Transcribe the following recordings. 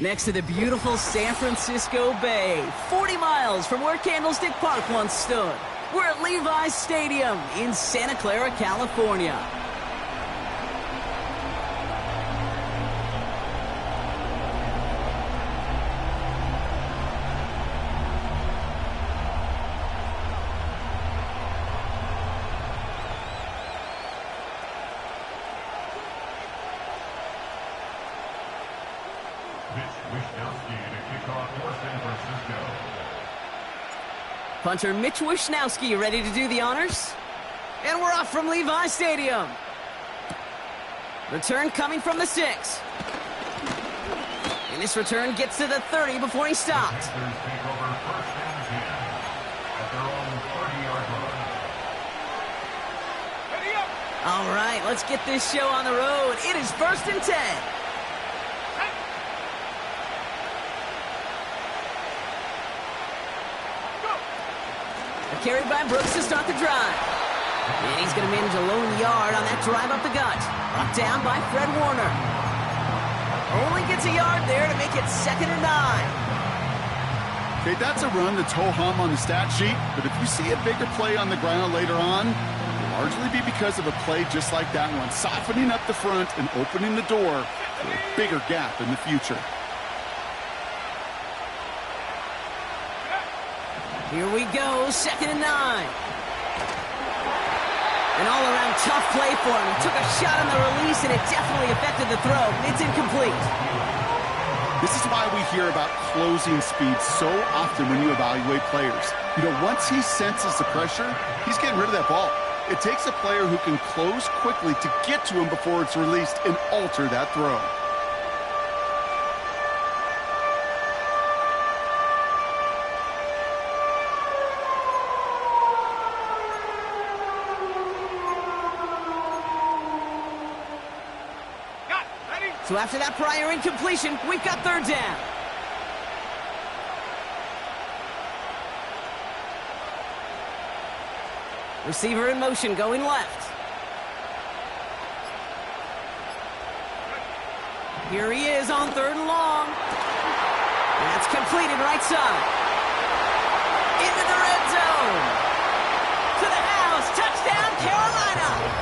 Next to the beautiful San Francisco Bay, 40 miles from where Candlestick Park once stood. We're at Levi's Stadium in Santa Clara, California. Punter Mitch Wishnowsky ready to do the honors. And we're off from Levi's Stadium. Return coming from the 6. And this return gets to the 30 before he stopped. All right, let's get this show on the road. It is 1st and 10. Carried by Brooks to start the drive. And he's going to manage a lone yard on that drive up the gut. Brought down by Fred Warner. Only gets a yard there to make it 2nd and 9. Okay, that's a run that's ho-hum on the stat sheet, but if you see a bigger play on the ground later on, it'll largely be because of a play just like that one, softening up the front and opening the door for a bigger gap in the future. Here we go, 2nd and 9. An all-around tough play for him. He took a shot on the release, and it definitely affected the throw. It's incomplete. This is why we hear about closing speed so often when you evaluate players. You know, once he senses the pressure, he's getting rid of that ball. It takes a player who can close quickly to get to him before it's released and alter that throw. So after that prior incompletion, we've got 3rd down. Receiver in motion, going left. Here he is on 3rd and long. That's completed right side. Into the red zone. To the house. Touchdown, Carolina.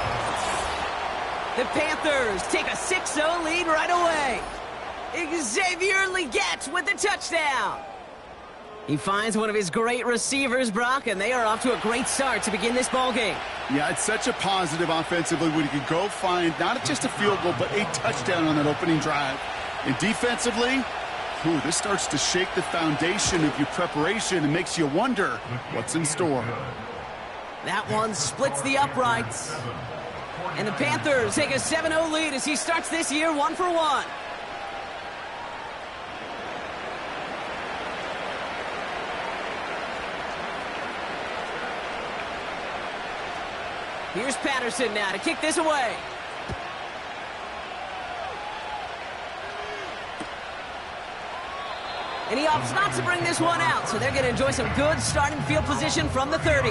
The Panthers take a 6-0 lead right away. Xavier Legette with the touchdown. He finds one of his great receivers, Brock, and they are off to a great start to begin this ballgame. Yeah, it's such a positive offensively when you can go find not just a field goal, but a touchdown on that opening drive. And defensively, this starts to shake the foundation of your preparation and makes you wonder what's in store. That one splits the uprights. And the Panthers take a 7-0 lead as he starts this year 1-for-1. Here's Patterson now to kick this away. And he opts not to bring this one out, so they're going to enjoy some good starting field position from the 30.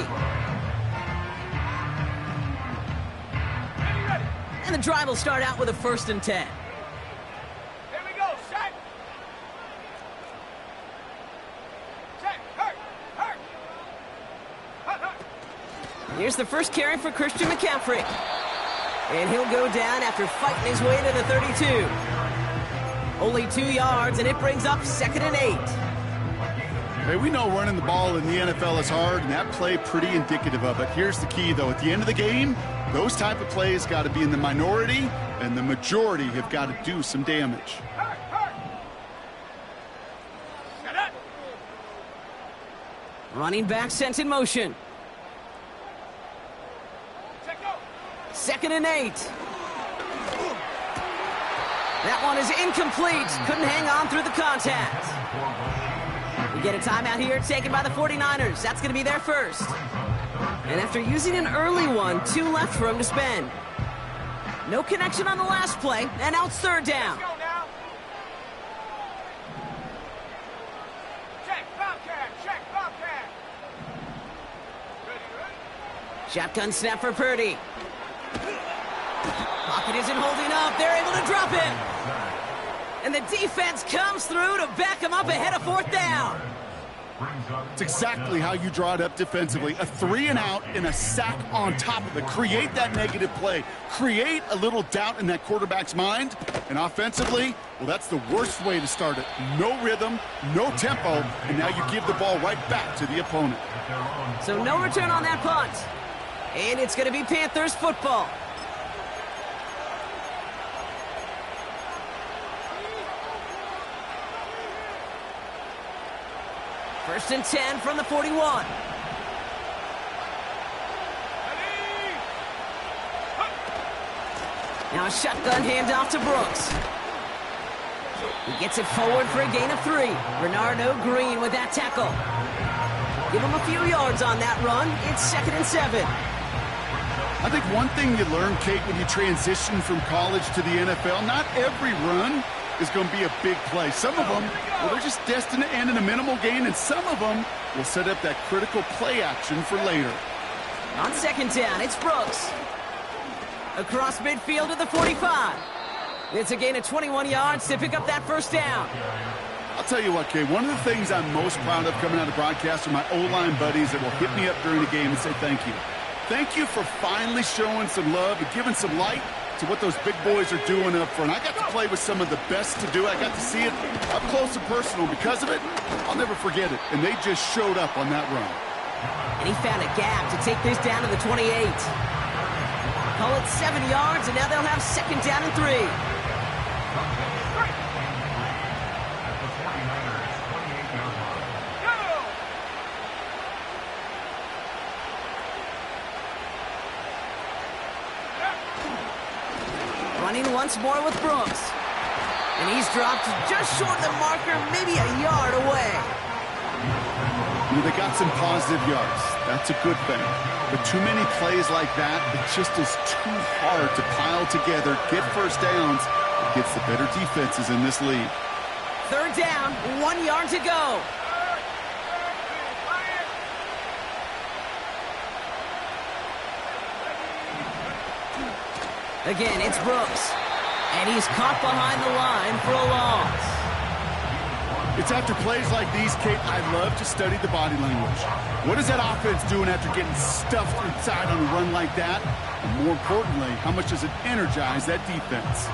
And the drive will start out with a 1st and 10. Here we go, set. Set, hurt. Here's the first carry for Christian McCaffrey. And he'll go down after fighting his way to the 32. Only 2 yards, and it brings up 2nd and 8. Hey, we know running the ball in the NFL is hard, and that play pretty indicative of it. Here's the key, though. At the end of the game, those type of plays got to be in the minority, and the majority have got to do some damage. Running back sent in motion. 2nd and 8. That one is incomplete. Couldn't hang on through the contact. We get a timeout here taken by the 49ers. That's going to be their first. And after using an early one, 2 left for him to spend. No connection on the last play, and now it's 3rd down. Shotgun snap for Purdy. Pocket isn't holding up. They're able to drop it. And the defense comes through to back him up ahead of 4th down. It's exactly how you draw it up defensively. A 3 and out and a sack on top of it. Create that negative play. Create a little doubt in that quarterback's mind. And offensively, well, that's the worst way to start it. No rhythm, no tempo, and now you give the ball right back to the opponent. So no return on that punt. And it's going to be Panthers football. First and 10 from the 41. Now a shotgun handoff to Brooks. He gets it forward for a gain of 3. Bernardo Green with that tackle. Give him a few yards on that run. It's 2nd and 7. I think one thing you learn, Kate, when you transition from college to the NFL, not every run is going to be a big play. Some of them, well, they're just destined to end in a minimal gain, and some of them will set up that critical play action for later. On second down, it's Brooks. Across midfield to the 45. It's a gain of 21 yards to pick up that first down. I'll tell you what, Kay, one of the things I'm most proud of coming out of broadcast are my O-line buddies that will hit me up during the game and say thank you. Thank you for finally showing some love and giving some light to what those big boys are doing up front. I got to play with some of the best to do. I got to see it up close and personal. Because of it, I'll never forget it. And they just showed up on that run. And he found a gap to take this down to the 28. Call it 7 yards, and now they'll have second down and 3. Running once more with Brooks. And he's dropped just short of the marker, maybe a yard away. You know, they got some positive yards. That's a good thing. But too many plays like that, it just is too hard to pile together, get first downs against the better defenses in this league. Third down, 1 yard to go. Again, it's Brooks. And he's caught behind the line for a loss. It's after plays like these, Kate, I love to study the body language. What is that offense doing after getting stuffed inside on a run like that? And more importantly, how much does it energize that defense?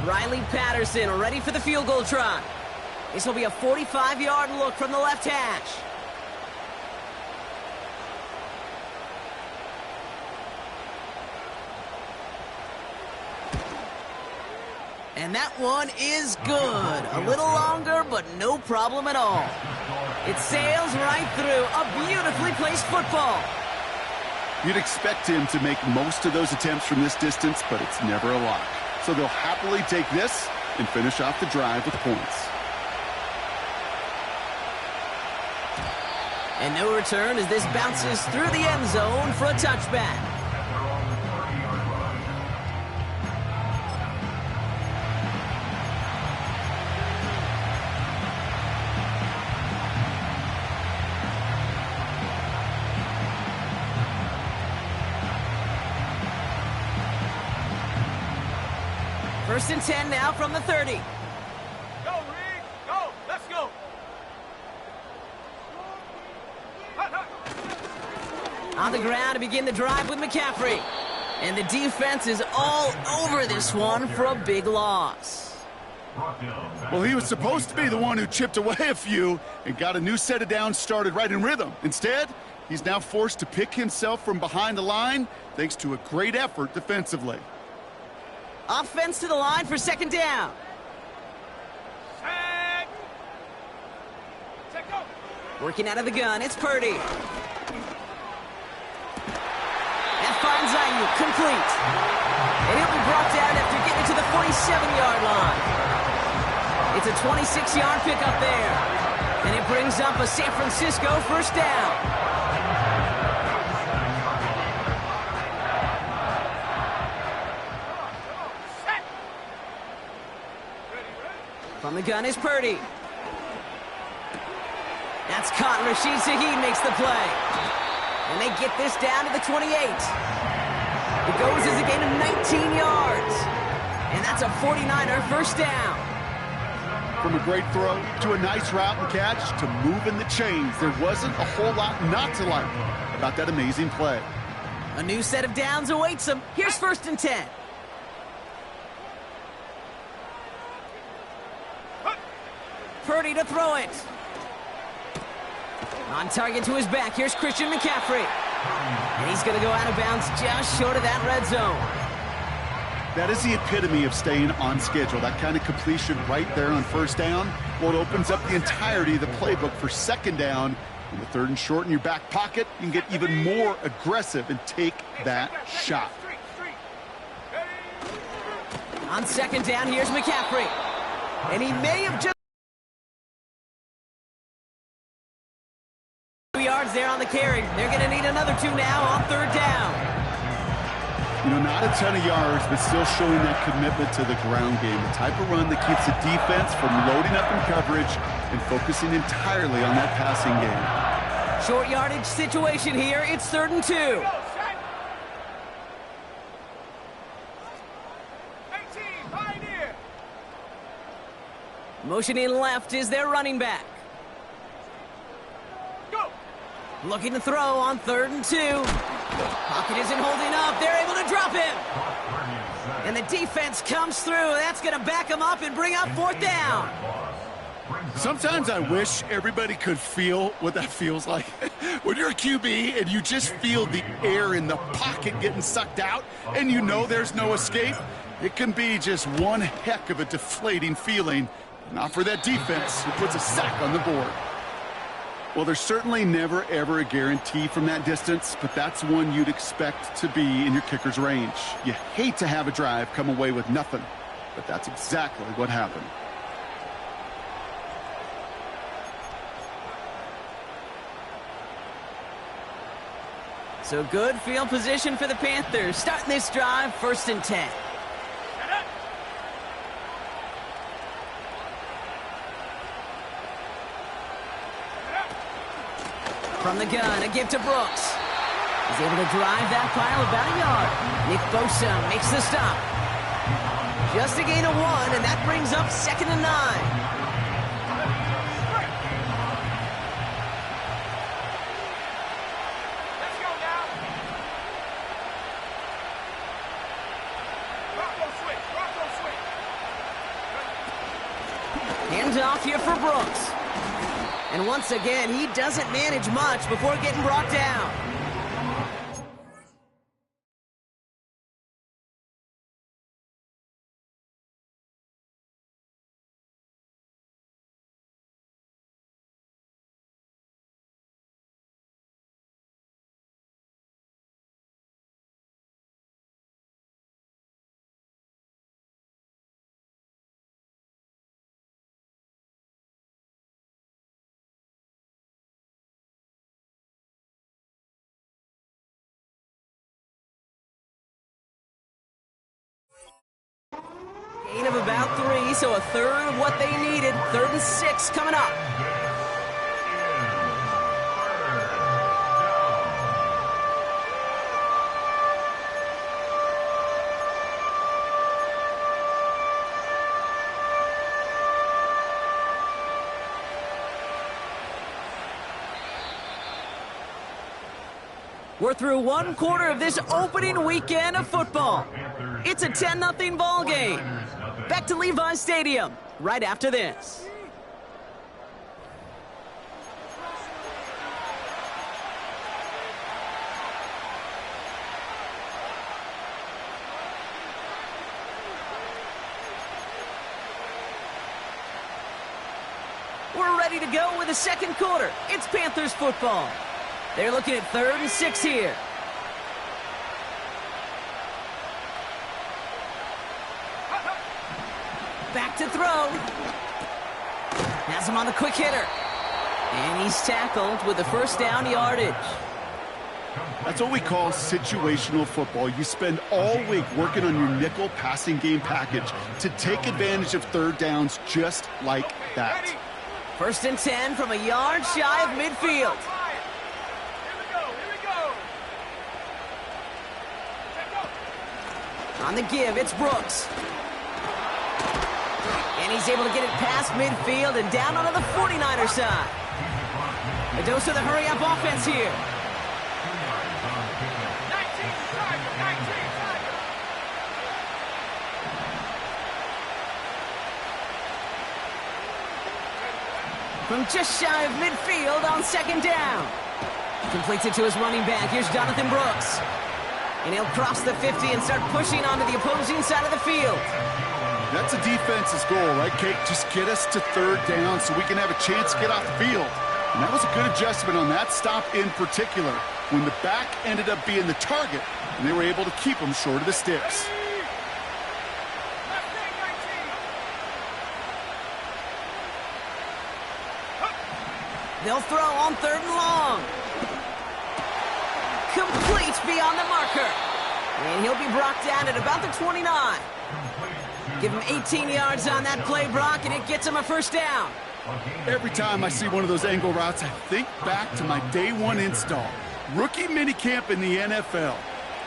Riley Patterson ready for the field goal try. This will be a 45-yard look from the left hash. And that one is good. A little longer, but no problem at all. It sails right through a beautifully placed football. You'd expect him to make most of those attempts from this distance, but it's never a lock. So they'll happily take this and finish off the drive with points. And no return as this bounces through the end zone for a touchback. First and 10 now from the 30. Go, Reed. Go. Let's go. On the ground to begin the drive with McCaffrey. And the defense is all over this one for a big loss. Well, he was supposed to be the one who chipped away a few and got a new set of downs started right in rhythm. Instead, he's now forced to pick himself from behind the line thanks to a great effort defensively. Offense to the line for second down. Set. Set, go. Working out of the gun, it's Purdy. That finds Ayuk, complete. And he'll be brought down after getting to the 47-yard line. It's a 26-yard pickup there. And it brings up a San Francisco first down. From the gun is Purdy. That's caught. Rashid Shaheed makes the play. And they get this down to the 28. It goes as a gain of 19 yards. And that's a 49er first down. From a great throw to a nice route and catch to moving the chains, there wasn't a whole lot not to like about that amazing play. A new set of downs awaits them. Here's first and 10. Purdy to throw it. On target to his back, here's Christian McCaffrey. And he's going to go out of bounds just short of that red zone. That is the epitome of staying on schedule. That kind of completion right there on first down. Well, it opens up the entirety of the playbook for second down. In the third and short in your back pocket, you can get even more aggressive and take that shot. On second down, here's McCaffrey. And he may have just You know, not a ton of yards, but still showing that commitment to the ground game. The type of run that keeps the defense from loading up in coverage and focusing entirely on that passing game. Short yardage situation here. It's 3rd and 2. Go, set. 18, pioneer. Motioning left is their running back. Go. Looking to throw on 3rd and 2. Pocket isn't holding up. They're able to drop him. And the defense comes through. That's going to back him up and bring up 4th down. Sometimes I wish everybody could feel what that feels like. When you're a QB and you just feel the air in the pocket getting sucked out and you know there's no escape, it can be just one heck of a deflating feeling. Not for that defense who puts a sack on the board. Well, there's certainly never, ever a guarantee from that distance, but that's one you'd expect to be in your kicker's range. You hate to have a drive come away with nothing, but that's exactly what happened. So good field position for the Panthers. Starting this drive, 1st and 10. From the gun, a give to Brooks. He's able to drive that pile about a yard. Nick Bosa makes the stop. Just a gain of 1, and that brings up 2nd and 9. Off here for Brooks. And once again, he doesn't manage much before getting brought down. Gain of about 3, so a third of what they needed. 3rd and 6 coming up. We're through 1 quarter of this opening weekend of football. It's a 10-0 ball game. Back to Levi's Stadium right after this. We're ready to go with the 2nd quarter. It's Panthers football. They're looking at 3rd and 6 here. Back to throw. Has him on the quick hitter. And he's tackled with the 1st down yardage. That's what we call situational football. You spend all week working on your nickel passing game package to take advantage of 3rd downs just like that. 1st and 10 from a yard shy of midfield. On the give, it's Brooks. And he's able to get it past midfield and down onto the 49er side. A dose of the hurry-up offense here. 19, From just shy of midfield on 2nd down. Completes it to his running back. Here's Jonathan Brooks. And he'll cross the 50 and start pushing onto the opposing side of the field. That's a defense's goal, right, Kate? Just get us to 3rd down so we can have a chance to get off the field. And that was a good adjustment on that stop in particular, when the back ended up being the target, and they were able to keep him short of the sticks. They'll throw on 3rd and long. Complete beyond the marker. And he'll be brought down at about the 29. Give him 18 yards on that play, Brock, and it gets him a first down. Every time I see one of those angle routes, I think back to my day one install. Rookie minicamp in the NFL.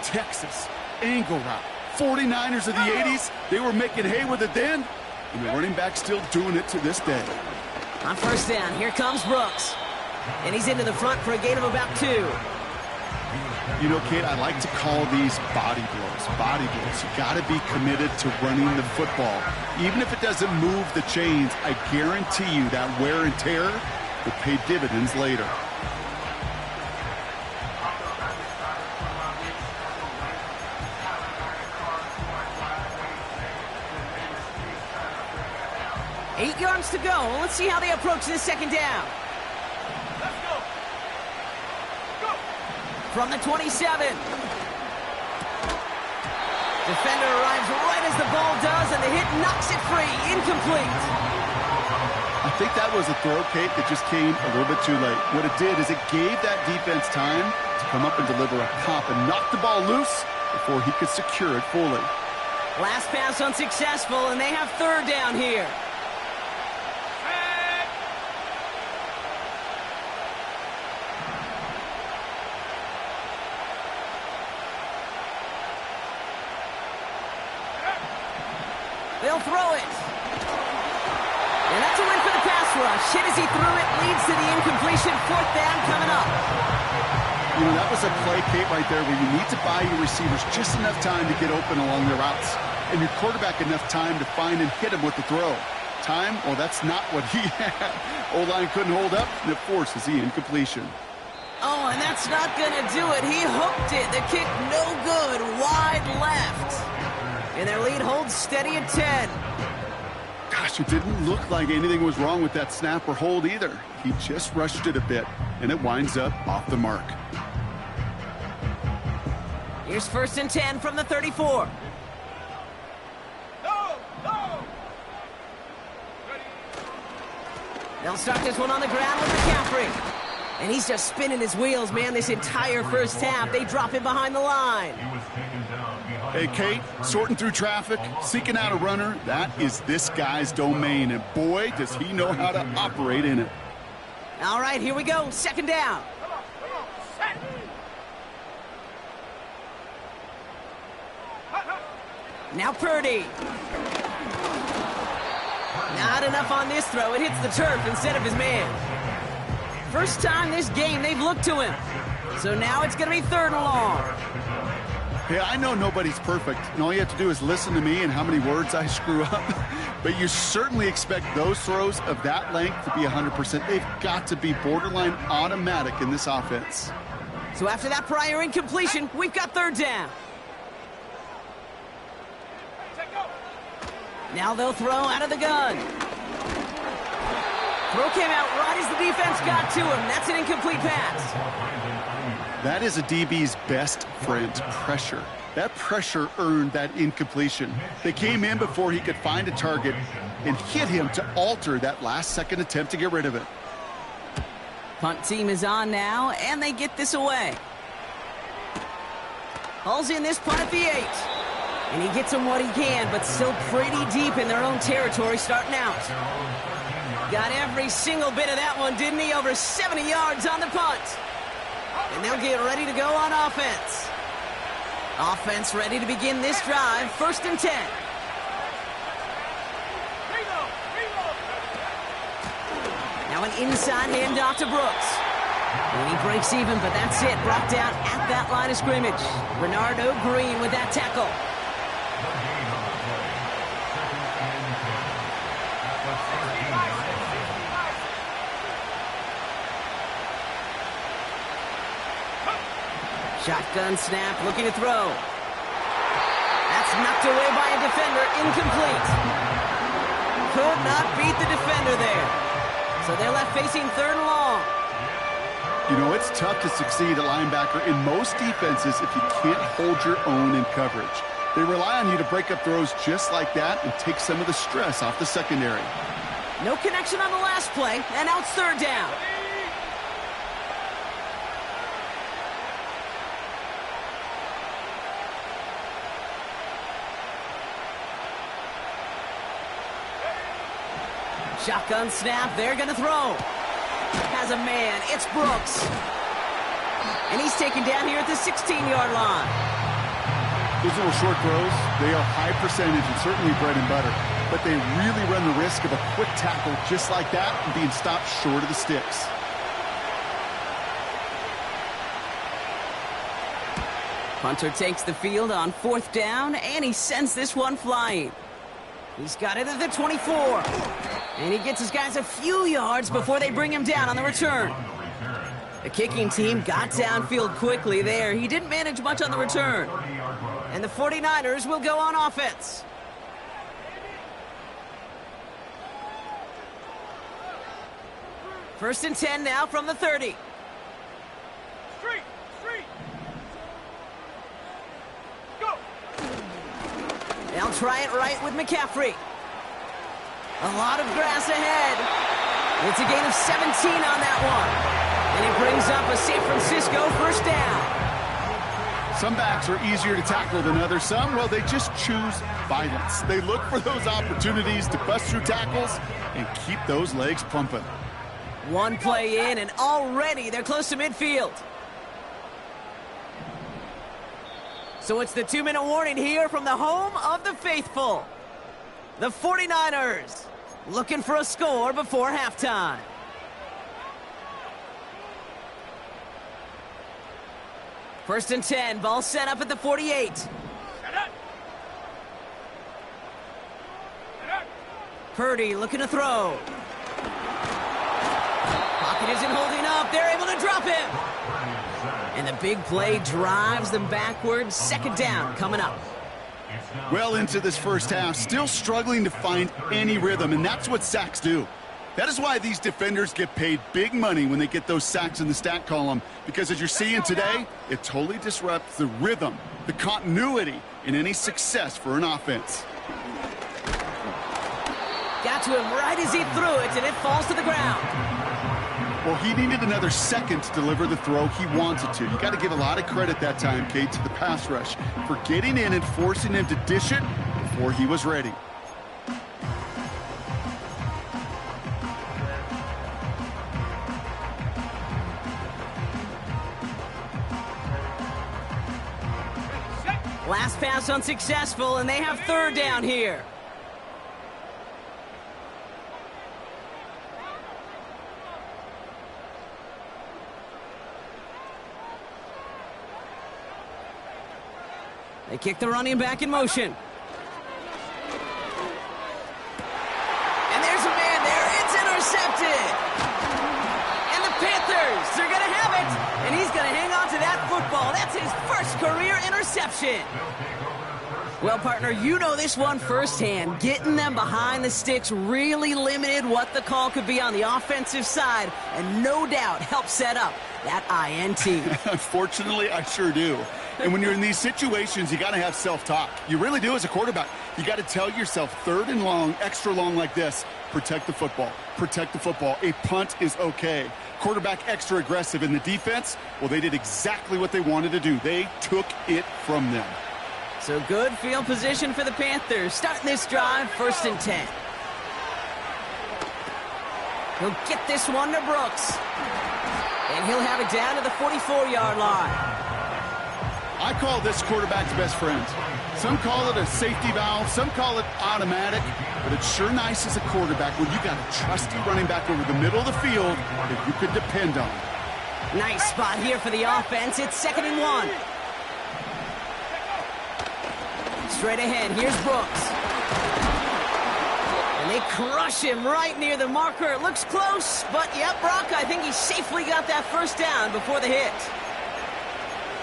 Texas, angle route. 49ers of the 80s, they were making hay with it then, and the running back's still doing it to this day. On first down, here comes Brooks. And he's into the front for a gain of about 2. You know, kid, I like to call these body blows. Body blows. You got to be committed to running the football. Even if it doesn't move the chains, I guarantee you that wear and tear will pay dividends later. Eight yards to go. Let's see how they approach this second down. Let's go. Go. From the 27. Defender arrives right as the ball does, and the hit knocks it free. Incomplete. I think that was a throw, Kate, that just came a little bit too late. What it did is it gave that defense time to come up and deliver a pop and knock the ball loose before he could secure it fully. Last pass unsuccessful, and they have third down here. They'll throw it. And that's a win for the pass rush. Hit as he threw it, leads to the incompletion. Fourth down coming up. You know, that was a play, Kate, right there where you need to buy your receivers just enough time to get open along their routes, and your quarterback enough time to find and hit him with the throw. Time? Well, that's not what he had. O-line couldn't hold up, and it forces the incompletion. Oh, and that's not going to do it. He hooked it. The kick no good. Wide left. And their lead holds steady at 10. Gosh, it didn't look like anything was wrong with that snap or hold either. He just rushed it a bit, and it winds up off the mark. Here's first and 10 from the 34. No. No. Ready. They'll start this one on the ground with McCaffrey. And he's just spinning his wheels, man, this entire first half. They drop him behind the line. Hey, Kate, sorting through traffic, seeking out a runner, that is this guy's domain. And boy, does he know how to operate in it. All right, here we go. Second down. Come on. Set. Now Purdy. Not enough on this throw. It hits the turf instead of his man. First time this game they've looked to him. So now it's going to be third and long. Hey, I know nobody's perfect, and all you have to do is listen to me and how many words I screw up. But you certainly expect those throws of that length to be 100%. They've got to be borderline automatic in this offense. So after that prior incompletion, we've got third down. Now they'll throw out of the gun. Throw came out right as the defense got to him. That's an incomplete pass. That is a DB's best friend, pressure. That pressure earned that incompletion. They came in before he could find a target and hit him to alter that last-second attempt to get rid of it. Punt team is on now, and they get this away. Hauls in this punt at the 8. And he gets them what he can, but still pretty deep in their own territory starting out. Got every single bit of that one, didn't he? Over 70 yards on the punt. And they'll get ready to go on offense. Offense ready to begin this drive. First and 10. Now an inside handoff to Brooks. And he breaks even, but that's it. Brought down at that line of scrimmage. Bernardo Green with that tackle. Shotgun snap, looking to throw. That's knocked away by a defender, incomplete. Could not beat the defender there. So they're left facing third and long. You know, it's tough to succeed at linebacker in most defenses if you can't hold your own in coverage. They rely on you to break up throws just like that and take some of the stress off the secondary. No connection on the last play, and now it's third down. Shotgun snap, they're going to throw. Has a man, it's Brooks. And he's taken down here at the 16-yard line. Those little short throws, they are high percentage and certainly bread and butter. But they really run the risk of a quick tackle just like that and being stopped short of the sticks. Punter takes the field on 4th down, and he sends this one flying. He's got it at the 24. And he gets his guys a few yards before they bring him down on the return. The kicking team got downfield quickly there. He didn't manage much on the return. And the 49ers will go on offense. First and 10 now from the 30. Street! Go! They'll try it right with McCaffrey. A lot of grass ahead. It's a gain of 17 on that one. And it brings up a San Francisco first down. Some backs are easier to tackle than others. Some, well, they just choose violence. They look for those opportunities to bust through tackles and keep those legs pumping. One play in, and already they're close to midfield. So it's the 2-minute warning here from the home of the faithful. The 49ers looking for a score before halftime. First and 10, ball set up at the 48. Purdy looking to throw. Pocket isn't holding up. They're able to drop him. And the big play drives them backwards. Second down coming up. Well into this first half, still struggling to find any rhythm, and that's what sacks do. That is why these defenders get paid big money when they get those sacks in the stat column, because as you're seeing today, it totally disrupts the rhythm, the continuity in any success for an offense. Got to him right as he threw it, and it falls to the ground. Well, he needed another second to deliver the throw he wanted to. You got to give a lot of credit that time, Kate, to the pass rush for getting in and forcing him to dish it before he was ready. Last pass unsuccessful, and they have third down here. They kick the running back in motion. And there's a man there. It's intercepted. And the Panthers, they're going to have it. And he's going to hang on to that football. That's his first career interception. Well, partner, you know this one firsthand. Getting them behind the sticks really limited what the call could be on the offensive side, and no doubt helped set up that INT. Unfortunately, I sure do. And when you're in these situations, you got to have self-talk. You really do as a quarterback. You got to tell yourself, third and long, extra long like this, protect the football. Protect the football. A punt is okay. Quarterback extra aggressive in the defense, well, they did exactly what they wanted to do. They took it from them. So good field position for the Panthers. Starting this drive, first and 10. He'll get this one to Brooks. And he'll have it down to the 44-yard line. I call this quarterback's best friend. Some call it a safety valve, some call it automatic, but it's sure nice as a quarterback when you got a trusty running back over the middle of the field that you could depend on. Nice spot here for the offense. It's second and 1. Straight ahead, here's Brooks. And they crush him right near the marker. It looks close, but yep, Brock, I think he safely got that first down before the hit.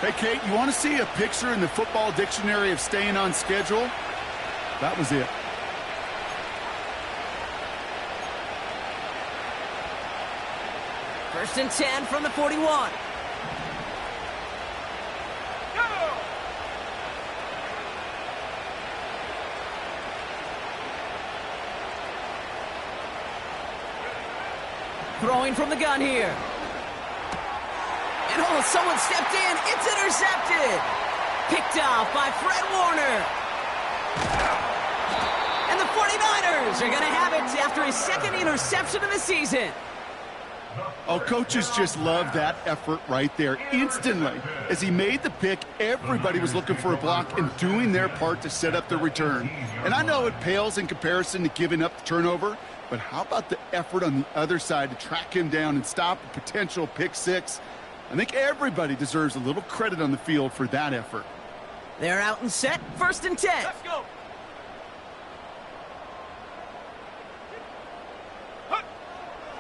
Hey, Kate, you want to see a picture in the football dictionary of staying on schedule? That was it. First and 10 from the 41. Throwing from the gun here. And oh, someone stepped in. It's intercepted. Picked off by Fred Warner. And the 49ers Panthers are going to have it after his second interception of the season. Oh, coaches just love that effort right there. Instantly, as he made the pick, everybody was looking for a block and doing their part to set up the return. And I know it pales in comparison to giving up the turnover, but how about the effort on the other side to track him down and stop a potential pick six? I think everybody deserves a little credit on the field for that effort. They're out and set, 1st and 10. Let's go.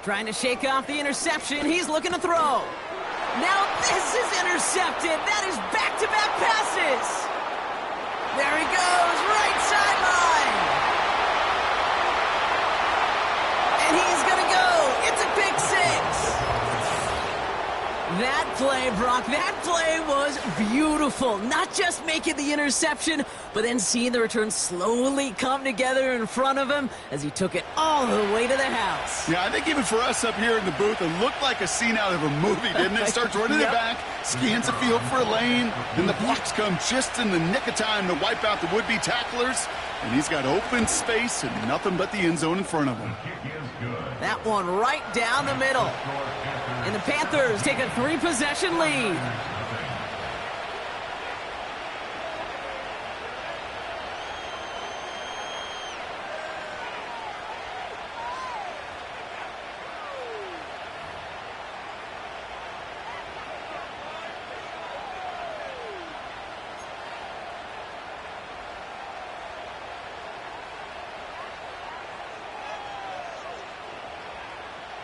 Trying to shake off the interception. He's looking to throw. Now this is intercepted. That is back-to-back passes. There he goes, right sideline. And he's going to go. It's a pick six. That play, Brock, that play was beautiful. Not just making the interception, but then seeing the return slowly come together in front of him as he took it all the way to the house. Yeah, I think even for us up here in the booth, it looked like a scene out of a movie, didn't it? Starts running it back, scans the field for a lane, then the blocks come just in the nick of time to wipe out the would-be tacklers, and he's got open space and nothing but the end zone in front of him. That one right down the middle. And the Panthers take a 3-possession lead.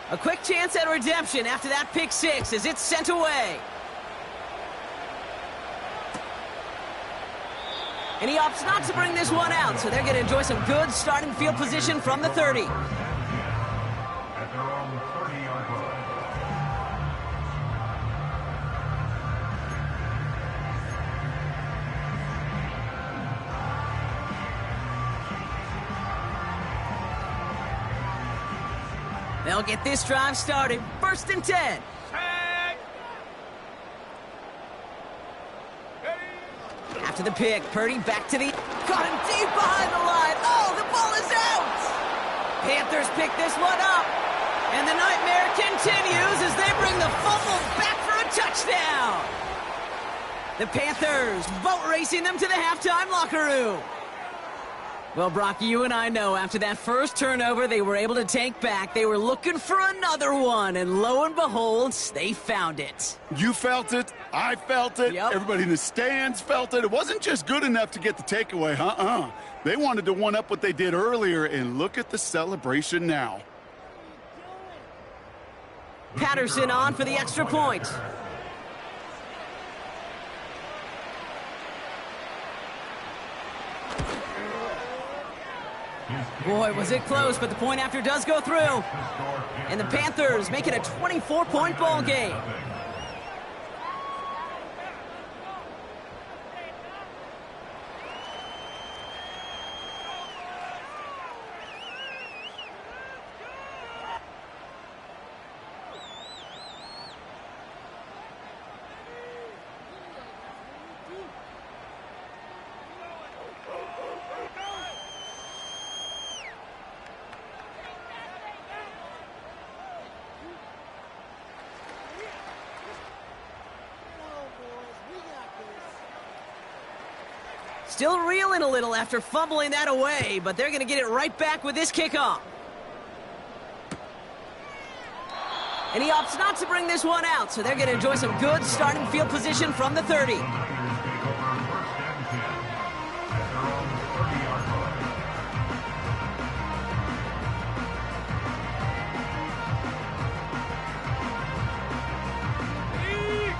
A quick chance at redemption after that pick six as it's sent away. And he opts not to bring this one out, so they're going to enjoy some good starting field position from the 30. At their own 30-yard line. They'll get this drive started. 1st and 10. Tag. After the pick, Purdy back to the... Caught him deep behind the line. Oh, the ball is out! Panthers pick this one up. And the nightmare continues as they bring the fumble back for a touchdown. The Panthers boat racing them to the halftime locker room. Well, Brock, you and I know after that first turnover, they were able to take back. They were looking for another one, and lo and behold, they found it. You felt it. I felt it. Yep. Everybody in the stands felt it. It wasn't just good enough to get the takeaway. They wanted to one-up what they did earlier, and look at the celebration now. Patterson on for the extra point. Boy, was it close, but the point after does go through. And the Panthers make it a 24-point ball game. Still reeling a little after fumbling that away, but they're going to get it right back with this kickoff. And he opts not to bring this one out, so they're going to enjoy some good starting field position from the 30.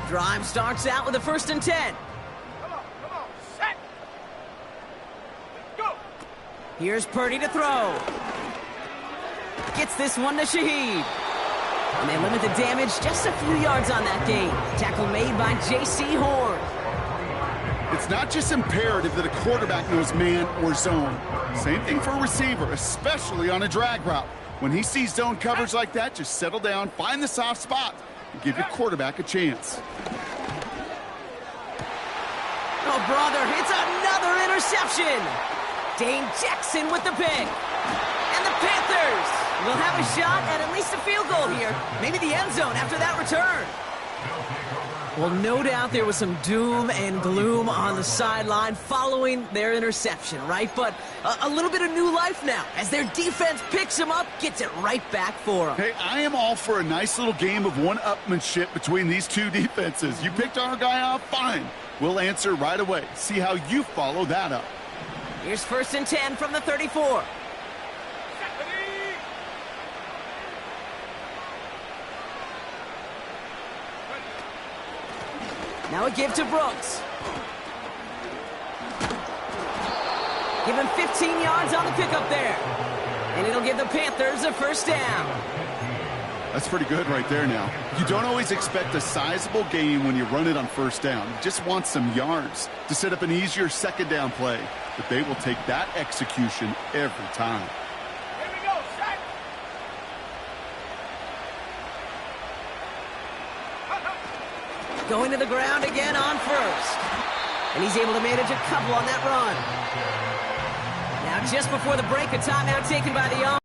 Drive starts out with a 1st and 10. Come on, set. Go. Here's Purdy to throw. Gets this one to Shaheed. And they limit the damage just a few yards on that gain. Tackle made by J.C. Horn. It's not just imperative that a quarterback knows man or zone. Same thing for a receiver, especially on a drag route. When he sees zone coverage like that, just settle down, find the soft spot, and give your quarterback a chance. Oh, brother, it's another interception. Dane Jackson with the pick. And the Panthers will have a shot at least a field goal here. Maybe the end zone after that return. Well, no doubt there was some doom and gloom on the sideline following their interception, right? But a little bit of new life now as their defense picks them up, gets it right back for them. Hey, I am all for a nice little game of one-upmanship between these two defenses. You picked our guy off, fine. We'll answer right away. See how you follow that up. Here's 1st and 10 from the 34. Now a give to Brooks. Give him 15 yards on the pickup there. And it'll give the Panthers a 1st down. That's pretty good right there now. You don't always expect a sizable gain when you run it on 1st down. You just want some yards to set up an easier 2nd down play. But they will take that execution every time. Here we go, set. Going to the ground again on 1st. And he's able to manage a couple on that run. Now just before the break, a timeout taken by the offense.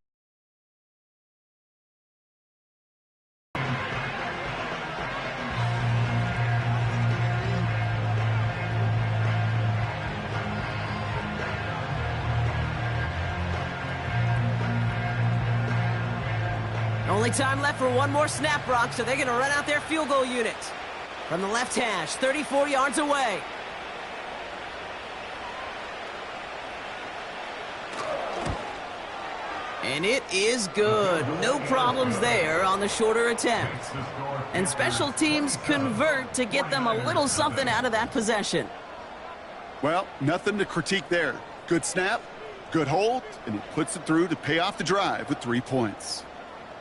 Only time left for one more snap, Brock, so they're going to run out their field goal unit. From the left hash, 34 yards away. And it is good. No problems there on the shorter attempt. And special teams convert to get them a little something out of that possession. Well, nothing to critique there. Good snap, good hold, and he puts it through to pay off the drive with 3 points.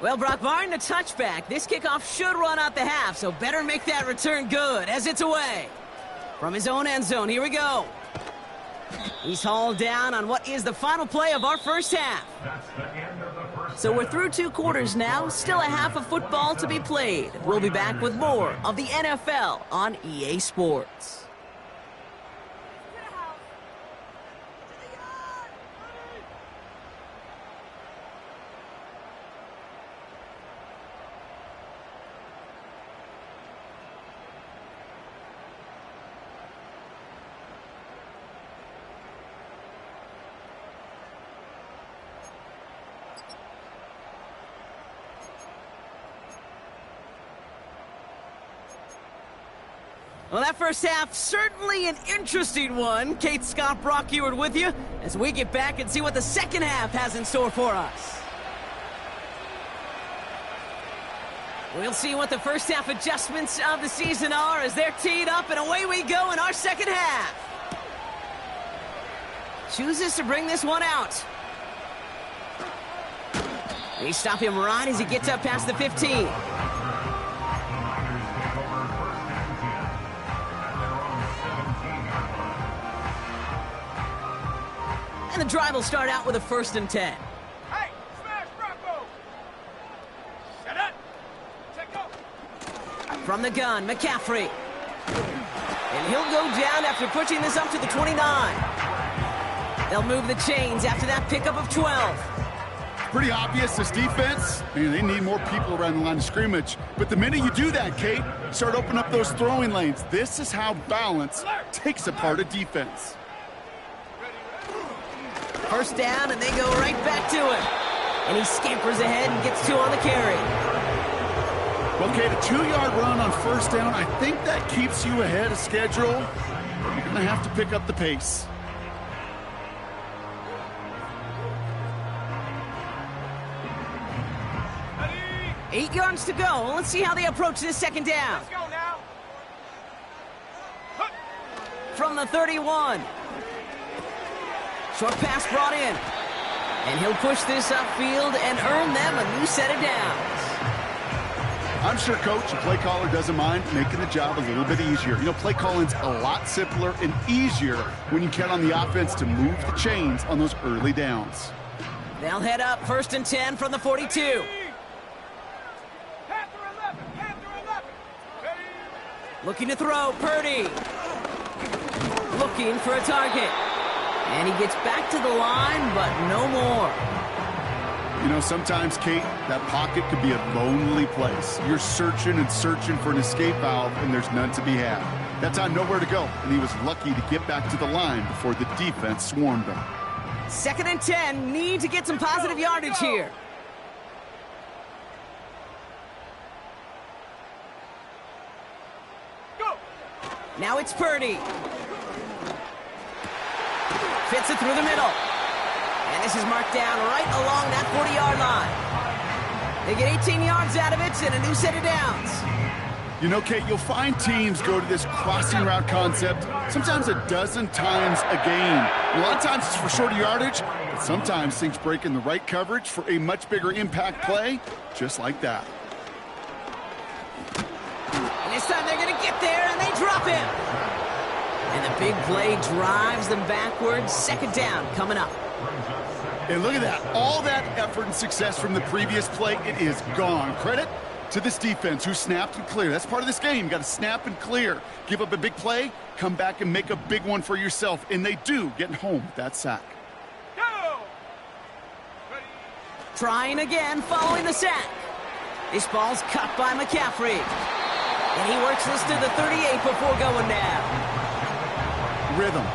Well, Brock, barring the touchback, this kickoff should run out the half, so better make that return good as it's away. From his own end zone, here we go. He's hauled down on what is the final play of our 1st half. So we're through 2 quarters now, still a half of football to be played. We'll be back with more of the NFL on EA Sports. Well, that 1st half, certainly an interesting one. Kate, Scott, Brock Ewart with you as we get back and see what the 2nd half has in store for us. We'll see what the 1st half adjustments of the season are as they're teed up, and away we go in our 2nd half. Chooses to bring this one out. They stop him right as he gets up past the 15. And the drive will start out with a 1st and 10. Hey, smash Bronco. Set up. Take go. From the gun, McCaffrey. And he'll go down after pushing this up to the 29. They'll move the chains after that pickup of 12. Pretty obvious, this defense, man, they need more people around the line of scrimmage. But the minute you do that, Kate, start opening up those throwing lanes. This is how balance takes apart a defense. 1st down, and they go right back to him. And he scampers ahead and gets 2 on the carry. Well, Kate, a 2-yard run on 1st down, I think that keeps you ahead of schedule. You're going to have to pick up the pace. Ready? 8 yards to go. Let's see how they approach this 2nd down. Let's go now. From the 31. Short pass brought in. And he'll push this upfield and earn them a new set of downs. I'm sure Coach, the play caller, doesn't mind making the job a little bit easier. You know, play calling's a lot simpler and easier when you count on the offense to move the chains on those early downs. They'll head up 1st and 10 from the 42. Panther 11. Panther 11. Ready? Looking to throw, Purdy. Looking for a target. And he gets back to the line, but no more. You know, sometimes, Kate, that pocket could be a lonely place. You're searching and searching for an escape valve, and there's none to be had. That time, nowhere to go, and he was lucky to get back to the line before the defense swarmed him. 2nd and 10. Need to get some positive yardage here. Go. Now it's Purdy. Fits it through the middle. And this is marked down right along that 40-yard line. They get 18 yards out of it and a new set of downs. You know, Kate, you'll find teams go to this crossing route concept sometimes a dozen times a game. A lot of times it's for shorter yardage, but sometimes things break in the right coverage for a much bigger impact play, just like that. And this time they're going to get there, and they drop him. And the big play drives them backwards. 2nd down coming up. And look at that. All that effort and success from the previous play, it is gone. Credit to this defense who snapped and cleared. That's part of this game. You got to snap and clear. Give up a big play, come back and make a big one for yourself. And they do, getting home with that sack. Go. Ready. Trying again following the sack. This ball's cut by McCaffrey. And he works this to the 38 before going down. Rhythm.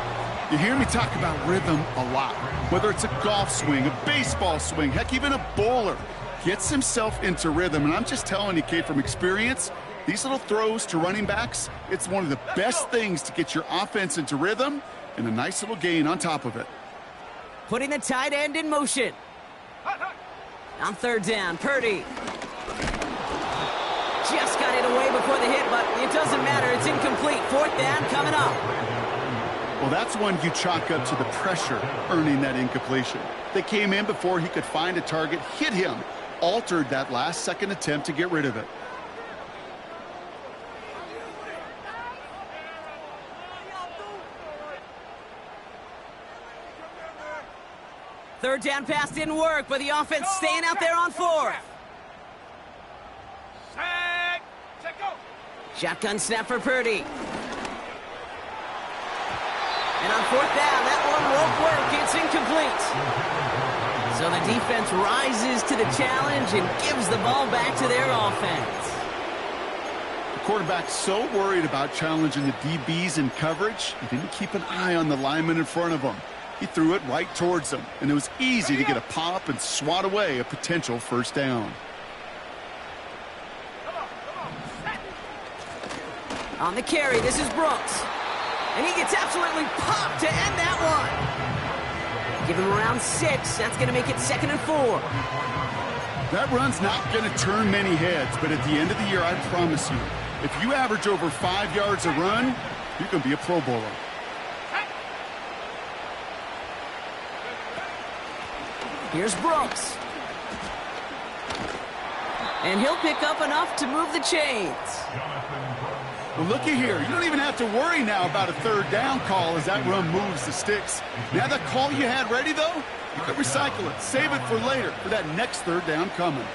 You hear me talk about rhythm a lot. Whether it's a golf swing, a baseball swing, heck, even a bowler gets himself into rhythm. And I'm just telling you, Kate, from experience, these little throws to running backs, it's one of the best things to get your offense into rhythm and a nice little gain on top of it. Putting the tight end in motion. Hot, hot. On 3rd down, Purdy. Just got it away before the hit, but it doesn't matter. It's incomplete. 4th down coming up. Well, that's one you chalk up to the pressure earning that incompletion. They came in before he could find a target, hit him, altered that last second attempt to get rid of it. Third down pass didn't work, but the offense staying out there on 4th. Sack. Set, go. Shotgun snap for Purdy. And on 4th down, that one won't work. It's incomplete. So the defense rises to the challenge and gives the ball back to their offense. The quarterback's so worried about challenging the DBs in coverage, he didn't keep an eye on the lineman in front of him. He threw it right towards them, and it was easy to get a pop and swat away a potential 1st down. On the carry, this is Brooks. And he gets absolutely popped to end that one. Give him around 6. That's going to make it 2nd and 4. That run's not going to turn many heads, but at the end of the year, I promise you, if you average over 5 yards a run, you're going to be a Pro Bowler. Here's Brooks. And he'll pick up enough to move the chains. Well, looky here. You don't even have to worry now about a 3rd down call as that run moves the sticks. Now that call you had ready, though, you can recycle it. Save it for later for that next 3rd down coming.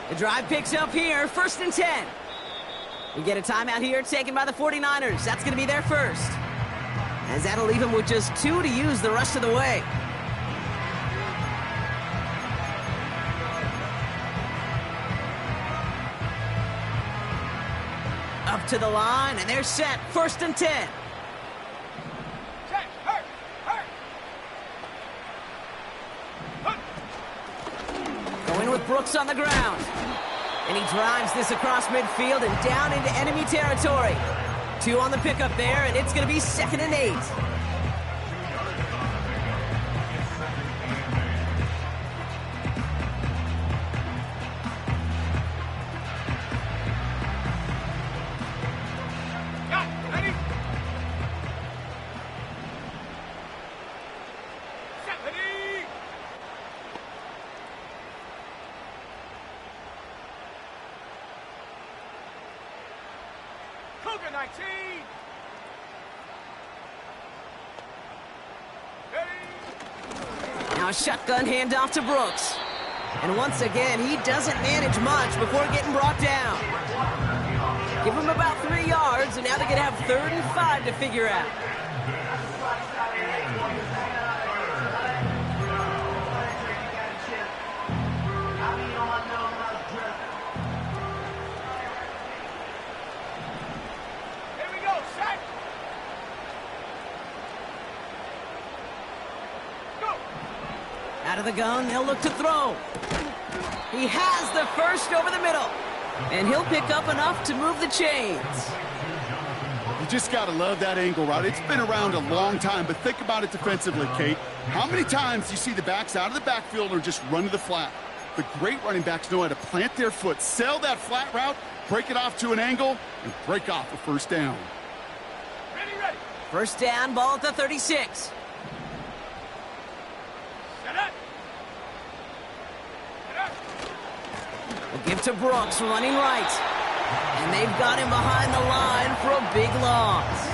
The drive picks up here, 1st and 10. We get a timeout here taken by the 49ers. That's going to be their first. As that'll leave him with just 2 to use the rest of the way. Up to the line, and they're set. 1st and 10. Set. Hurt. Going with Brooks on the ground. And he drives this across midfield and down into enemy territory. 2 on the pickup there, and it's going to be 2nd and 8. Got. Ready. Set. Ready. Cougar 19. Now a shotgun handoff to Brooks. And once again, he doesn't manage much before getting brought down. Give him about 3 yards, and now they're going to have 3rd and 5 to figure out. Here we go, set. Go. Out of the gun, they'll look to throw. He has the first over the middle. And he'll pick up enough to move the chains. You just got to love that angle route. It's been around a long time, but think about it defensively, Kate. How many times do you see the backs out of the backfield or just run to the flat? The great running backs know how to plant their foot, sell that flat route, break it off to an angle, and break off a first down. Ready, ready. First down, ball at the 36. Set up. Set up. We'll give to Brooks, running right. And they've got him behind the line for a big loss.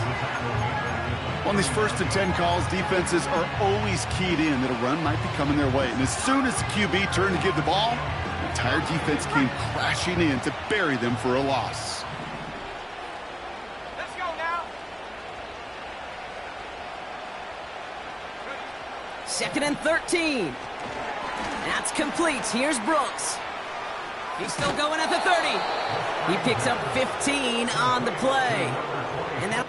On these 1st and 10 calls, defenses are always keyed in that a run might be coming their way. And as soon as the QB turned to give the ball, the entire defense came crashing in to bury them for a loss. Let's go now. 2nd and 13. That's complete. Here's Brooks. He's still going at the 30. He picks up 15 on the play. And that...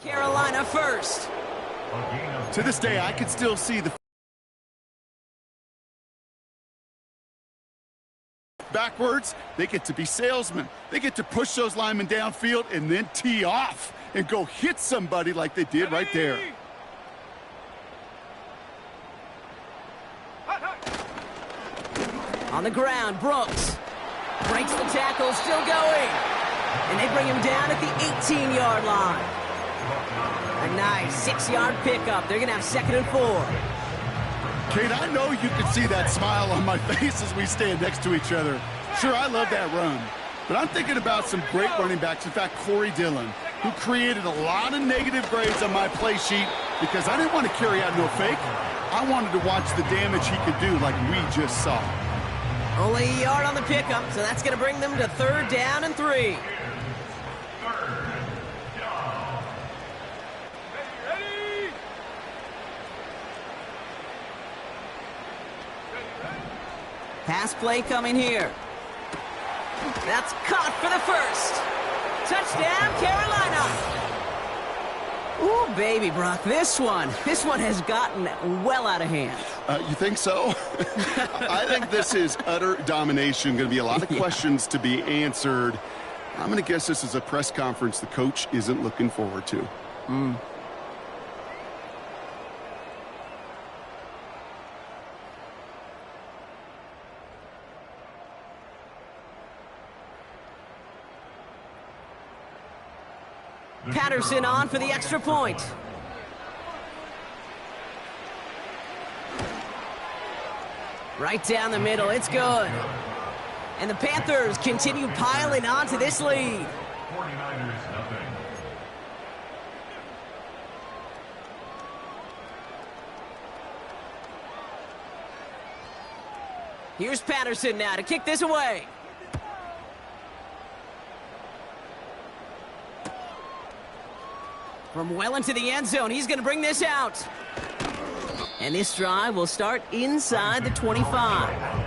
Carolina first. To this day, I can still see the backwards. They get to be salesmen. They get to push those linemen downfield and then tee off and go hit somebody like they did right there. Hut, hut. On the ground, Brooks breaks the tackle, still going. And they bring him down at the 18-yard line. A nice 6-yard pickup. They're going to have 2nd and 4. Kate, I know you can see that smile on my face as we stand next to each other. Sure, I love that run. But I'm thinking about some great running backs. In fact, Corey Dillon, who created a lot of negative grades on my play sheet because I didn't want to carry out no fake. I wanted to watch the damage he could do like we just saw. Only a yard on the pickup, so that's going to bring them to 3rd down and 3. Ready. Pass play coming here. That's caught for the first. Touchdown, Carolina. Ooh, baby, Brock, this one has gotten well out of hand. You think so? I think this is utter domination. Going to be a lot of questions to be answered. I'm going to guess this is a press conference the coach isn't looking forward to. Patterson on for the extra point. Right down the middle, it's good. And the Panthers continue piling on to this lead. 49ers nothing. Here's Patterson now to kick this away. From well into the end zone, he's going to bring this out. And this drive will start inside the 25.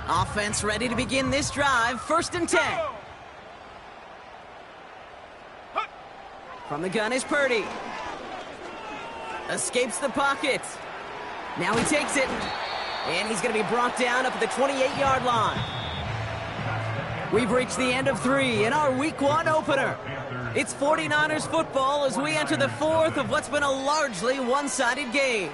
Offense ready to begin this drive. 1st and 10. From the gun is Purdy. Escapes the pocket. Now he takes it. And he's going to be brought down up at the 28-yard line. We've reached the end of 3 in our Week 1 opener. It's 49ers football as we enter the 4th of what's been a largely one-sided game.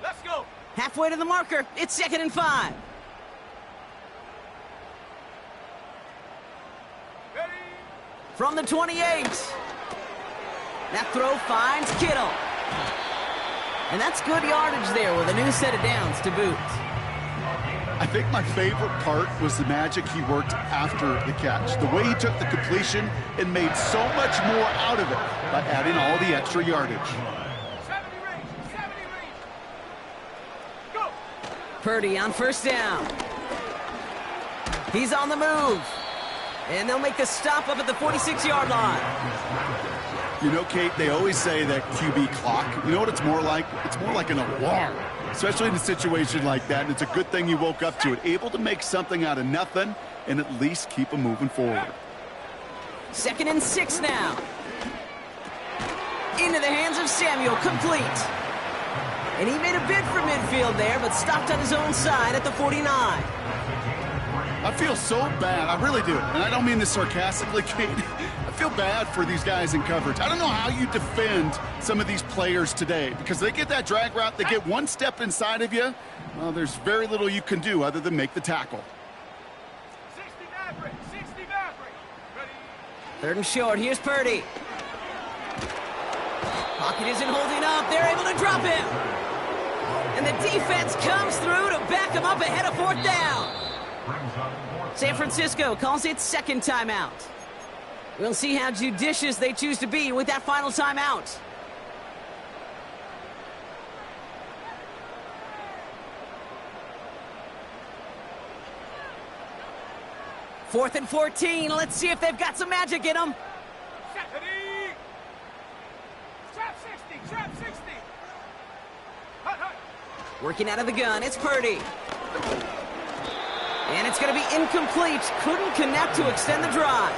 Let's go. Halfway to the marker. It's 2nd and 5. Ready. From the 28. That throw finds Kittle. And that's good yardage there with a new set of downs to boot. I think my favorite part was the magic he worked after the catch. The way he took the completion and made so much more out of it by adding all the extra yardage. 70 range. 70 range. Go. Purdy on 1st down. He's on the move. And they'll make the stop up at the 46-yard line. You know, Kate, they always say that QB clock, you know what it's more like? It's more like an alarm, especially in a situation like that. And it's a good thing you woke up to it, able to make something out of nothing and at least keep them moving forward. 2nd and 6 now. Into the hands of Samuel, complete. And he made a bid for midfield there, but stopped on his own side at the 49. I feel so bad. I really do. And I don't mean this sarcastically, Kate. I feel bad for these guys in coverage. I don't know how you defend some of these players today because they get that drag route, they get one step inside of you. Well, there's very little you can do other than make the tackle. 60 Maverick. 60 Maverick. Ready. 3rd and short. Here's Purdy. Pocket isn't holding up. They're able to drop him. And the defense comes through to back him up ahead of 4th down. San Francisco calls it 2nd timeout. We'll see how judicious they choose to be with that final timeout. Fourth and 14. Let's see if they've got some magic in them. Ready. Trap 60. Trap 60. Hut, hut. Working out of the gun, it's Purdy. And it's going to be incomplete. Couldn't connect to extend the drive.